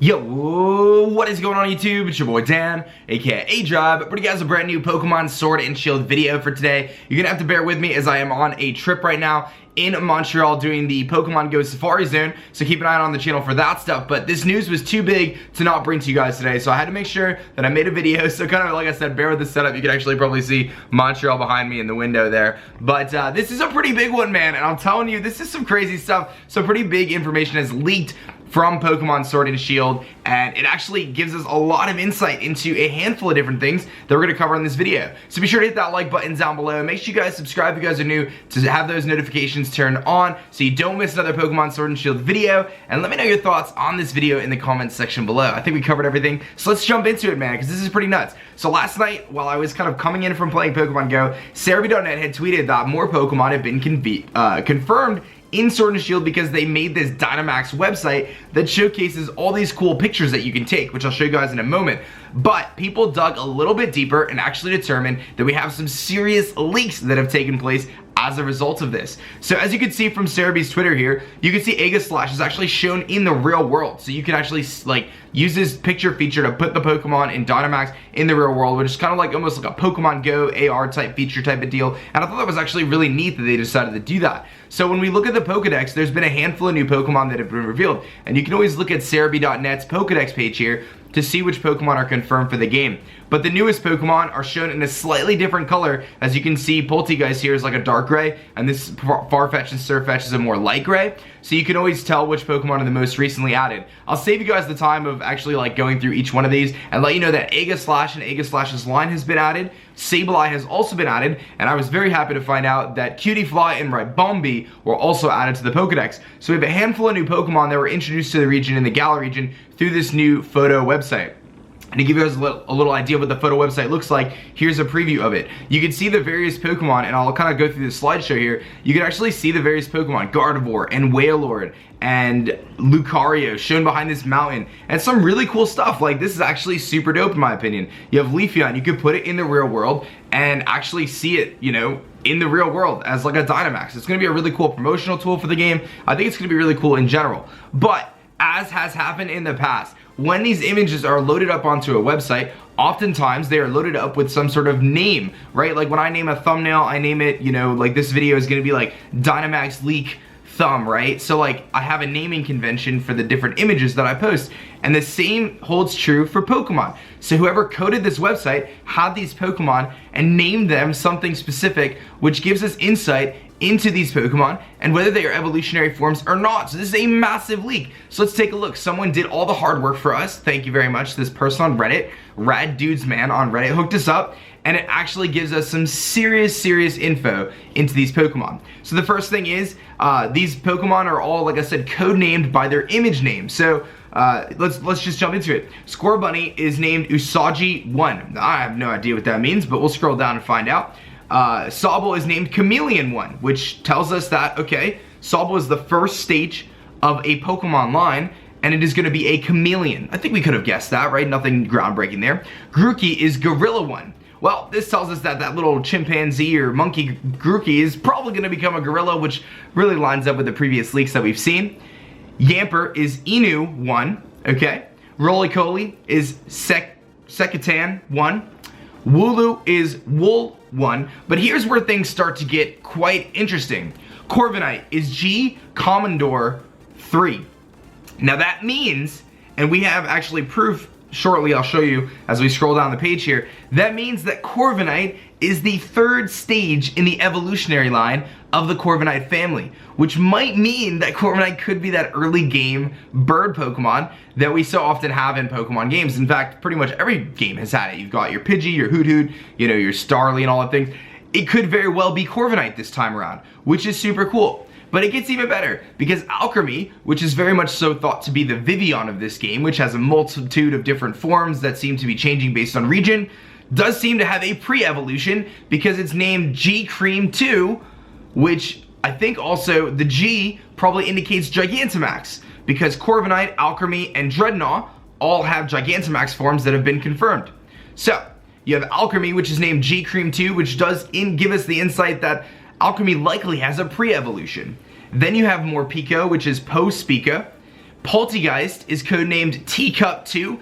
Yo, what is going on YouTube? It's your boy Dan, aka aDrive, bringing you guys a brand new Pokemon Sword and Shield video for today. You're gonna have to bear with me as I am on a trip right now in Montreal doing the Pokemon Go Safari Zone, so keep an eye on the channel for that stuff. But this news was too big to not bring to you guys today, so I had to make sure that I made a video. So kind of like I said, bear with the setup. You can actually probably see Montreal behind me in the window there. But this is a pretty big one, man, and I'm telling you, this is some crazy stuff. So pretty big information has leaked from Pokemon Sword and Shield, and it actually gives us a lot of insight into a handful of different things that we're gonna cover in this video. So be sure to hit that like button down below. Make sure you guys subscribe if you guys are new to have those notifications turned on so you don't miss another Pokemon Sword and Shield video. And let me know your thoughts on this video in the comments section below. I think we covered everything, so let's jump into it, man, because this is pretty nuts. So last night, while I was kind of coming in from playing Pokemon Go, Sirfetch'd had tweeted that more Pokemon have been confirmed in Sword and Shield because they made this Dynamax website that showcases all these cool pictures that you can take, which I'll show you guys in a moment. But people dug a little bit deeper and actually determined that we have some serious leaks that have taken place as a result of this. So as you can see from Sirfetch'd's Twitter here, you can see GhostLocke is actually shown in the real world. So you can actually like use this picture feature to put the Pokemon in Dynamax in the real world, which is kind of like almost like a Pokemon Go AR type feature type of deal. And I thought that was actually really neat that they decided to do that. So when we look at the Pokedex, there's been a handful of new Pokemon that have been revealed. And you can always look at Sirfetch'd's Pokedex page here to see which Pokemon are confirmed for the game. But the newest Pokemon are shown in a slightly different color. As you can see, Polteageist here is like a dark gray, and this Farfetch'd and Sirfetch'd is a more light gray. So you can always tell which Pokemon are the most recently added. I'll save you guys the time of actually like going through each one of these and let you know that GhostLocke and GhostLocke's line has been added. Sableye has also been added, and I was very happy to find out that Cutiefly and Ribombee were also added to the Pokedex. So we have a handful of new Pokemon that were introduced to the region in the Galar region through this new photo website. And to give you guys a little idea of what the photo website looks like, here's a preview of it. You can see the various Pokemon, and I'll kind of go through the slideshow here. You can actually see the various Pokemon, Gardevoir and Wailord and Lucario shown behind this mountain, and some really cool stuff. Like, this is actually super dope in my opinion. You have Leafeon, you could put it in the real world and actually see it, you know, in the real world as like a Dynamax. It's gonna be a really cool promotional tool for the game. I think it's gonna be really cool in general. But as has happened in the past, when these images are loaded up onto a website, oftentimes they are loaded up with some sort of name, right? Like when I name a thumbnail, I name it, you know, like this video is gonna be like Dynamax Leak Thumb, right? So like I have a naming convention for the different images that I post, and the same holds true for Pokemon. So whoever coded this website had these Pokemon and named them something specific, which gives us insight into these Pokemon and whether they are evolutionary forms or not. So this is a massive leak. So let's take a look. Someone did all the hard work for us. Thank you very much. This person on Reddit, Rad Dudes Man on Reddit, hooked us up, and it actually gives us some serious info into these Pokemon. So the first thing is, these Pokemon are all, like I said, codenamed by their image name. So let's just jump into it. Scorbunny is named Usagi1. I have no idea what that means, but we'll scroll down and find out. Sobble is named Chameleon1, which tells us that, okay, Sobble is the first stage of a Pokemon line, and it is going to be a chameleon. I think we could have guessed that, right? Nothing groundbreaking there. Grookey is Gorilla1. Well, this tells us that that little chimpanzee or monkey Grookey is probably going to become a gorilla, which really lines up with the previous leaks that we've seen. Yamper is Inu1, okay? Roly-Poly is Sekatan1. Wooloo is Wool1, but here's where things start to get quite interesting. Corviknight is G Commodore 3. Now that means, and we have actually proof shortly, I'll show you as we scroll down the page here, that means that Corviknight is the third stage in the evolutionary line of the Corviknight family, which might mean that Corviknight could be that early game bird Pokemon that we so often have in Pokemon games. In fact, pretty much every game has had it. You've got your Pidgey, your Hoot, you know, your Starly and all that things. It could very well be Corviknight this time around, which is super cool. But it gets even better, because Alcremie, which is very much so thought to be the Vivillon of this game, which has a multitude of different forms that seem to be changing based on region, does seem to have a pre-evolution because it's named G-Cream2, which I think also the G probably indicates Gigantamax, because Corviknight, Alcremie, and Drednaw all have Gigantamax forms that have been confirmed. So, you have Alcremie, which is named G-Cream2, which does give us the insight that Alcremie likely has a pre-evolution. Then you have Morpeko, which is post-Pika. Polteageist is codenamed Teacup2.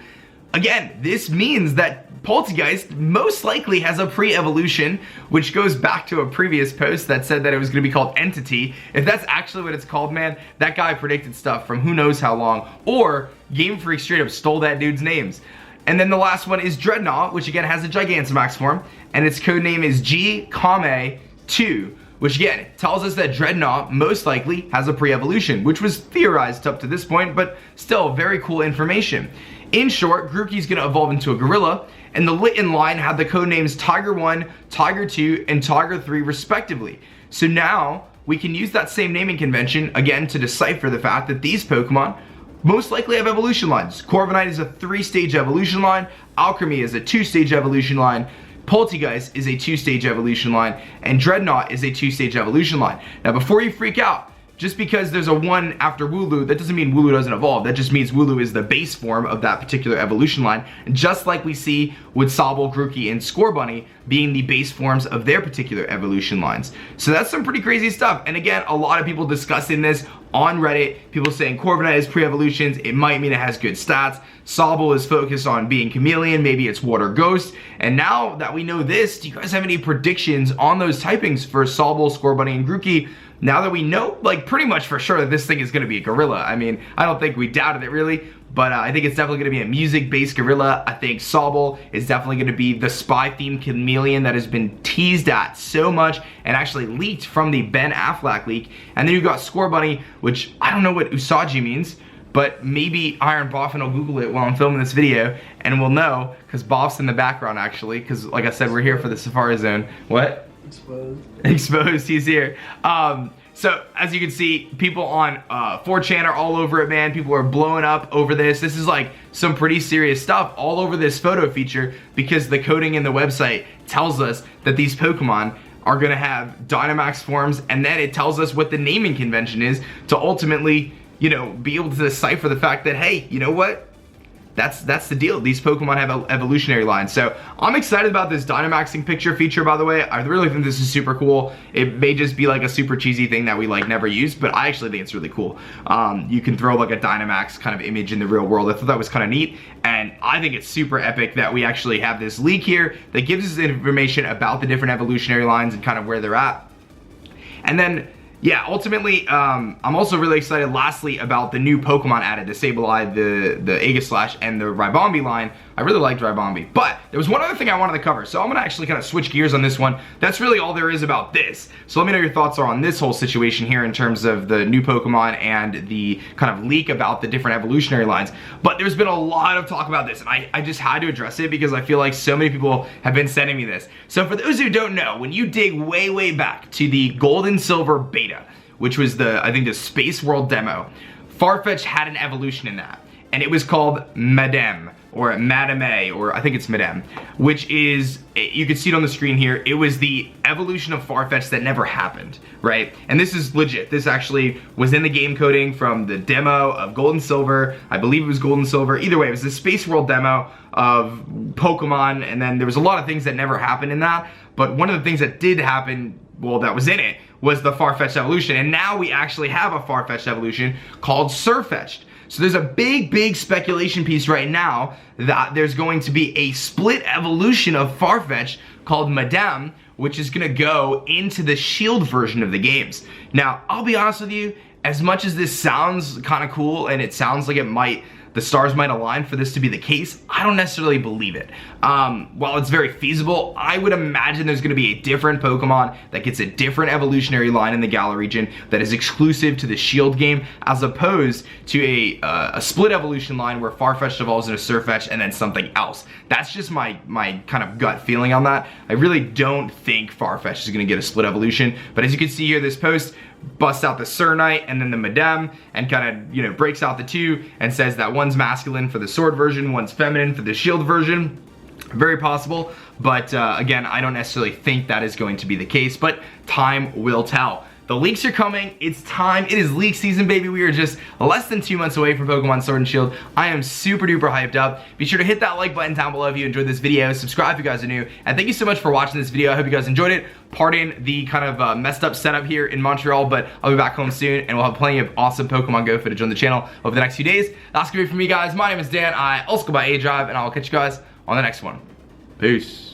Again, this means that Polteageist most likely has a pre-evolution, which goes back to a previous post that said that it was going to be called Entity. If that's actually what it's called, man, that guy predicted stuff from who knows how long, or Game Freak straight up stole that dude's names. And then the last one is Drednaw, which again has a Gigantamax form, and its codename is GhostLocke2, which again tells us that Drednaw most likely has a pre-evolution, which was theorized up to this point, but still very cool information. In short, Grookey's gonna evolve into a gorilla, and the Litten line had the codenames Tiger1, Tiger2, and Tiger3 respectively. So now we can use that same naming convention again to decipher the fact that these Pokemon most likely have evolution lines. Corviknight is a 3-stage evolution line, Alcremie is a 2-stage evolution line, Polteageist is a 2-stage evolution line, and Drednaw is a 2-stage evolution line. Now before you freak out, just because there's a 1 after Wooloo, that doesn't mean Wooloo doesn't evolve. That just means Wooloo is the base form of that particular evolution line. And just like we see with Sobble, Grookey, and Scorbunny being the base forms of their particular evolution lines. So that's some pretty crazy stuff. And again, a lot of people discussing this on Reddit. People saying Corviknight is pre-evolutions. It might mean it has good stats. Sobble is focused on being chameleon. Maybe it's water ghost. And now that we know this, do you guys have any predictions on those typings for Sobble, Scorbunny, and Grookey? Now that we know, like, pretty much for sure that this thing is going to be a gorilla. I mean, I don't think we doubted it really, but I think it's definitely going to be a music-based gorilla. I think Sobble is definitely going to be the spy-themed chameleon that has been teased at so much and actually leaked from the Ben Affleck leak. And then you've got Scorbunny, which I don't know what Usagi means, but maybe Iron Boffin will Google it while I'm filming this video, and we'll know, because Boff's in the background actually, because like I said, we're here for the Safari Zone. What? Exposed, he's here. So as you can see, people on 4chan are all over it, man. People are blowing up over this. This is like some pretty serious stuff all over this photo feature, because the coding in the website tells us that these Pokemon are gonna have Dynamax forms, and then it tells us what the naming convention is to ultimately, you know, be able to decipher the fact that, hey, you know what? That's the deal. These Pokemon have evolutionary lines. So I'm excited about this Dynamaxing picture feature, by the way. I really think this is super cool. It may just be like a super cheesy thing that we like never use, but I actually think it's really cool. You can throw like a Dynamax kind of image in the real world. I thought that was kind of neat, and I think it's super epic that we actually have this leak here that gives us information about the different evolutionary lines and kind of where they're at. And then, yeah, ultimately, I'm also really excited, lastly, about the new Pokemon added, the Sableye, the Aegislash, and the Ribombee line. I really liked Ribombee, but there was one other thing I wanted to cover, so I'm going to actually kind of switch gears on this one. That's really all there is about this. So let me know your thoughts are on this whole situation here in terms of the new Pokemon and the kind of leak about the different evolutionary lines. But there's been a lot of talk about this, and I just had to address it because I feel like so many people have been sending me this. So for those who don't know, when you dig way, way back to the Gold and Silver beta, which was I think the Space World demo, Farfetch'd had an evolution in that, and it was called Madame, or Madame, or I think it's Madame, which is, you can see it on the screen here, it was the evolution of Farfetch'd that never happened, right? And this is legit. This actually was in the game coding from the demo of Gold and Silver. I believe it was Gold and Silver. Either way, it was the Space World demo of Pokemon, and then there was a lot of things that never happened in that, but one of the things that did happen, well, that was in it, was the Farfetch'd evolution, and now we actually have a Farfetch'd evolution called Sirfetch'd. So there's a big speculation piece right now that there's going to be a split evolution of Farfetch'd called Madame, which is gonna go into the Shield version of the games. Now, I'll be honest with you, as much as this sounds kind of cool and it sounds like the stars might align for this to be the case, I don't necessarily believe it. While it's very feasible, I would imagine there's gonna be a different Pokemon that gets a different evolutionary line in the Galar region that is exclusive to the Shield game, as opposed to a split evolution line where Farfetch'd evolves into Sirfetch'd and then something else. That's just my kind of gut feeling on that. I really don't think Farfetch'd is gonna get a split evolution, but as you can see here, this post busts out the Sirknight and then the Madame and kind of, you know, breaks out the two and says that one's masculine for the sword version, one's feminine for the shield version. Very possible, but again, I don't necessarily think that is going to be the case, but time will tell. The leaks are coming. It's time. It is leak season, baby. We are just less than 2 months away from Pokemon Sword and Shield. I am super duper hyped up. Be sure to hit that like button down below if you enjoyed this video. Subscribe if you guys are new. And thank you so much for watching this video. I hope you guys enjoyed it. Pardon the kind of messed up setup here in Montreal, but I'll be back home soon and we'll have plenty of awesome Pokemon Go footage on the channel over the next few days. That's gonna be it from me, guys. My name is Dan. I also go by aDrive, and I'll catch you guys on the next one. Peace.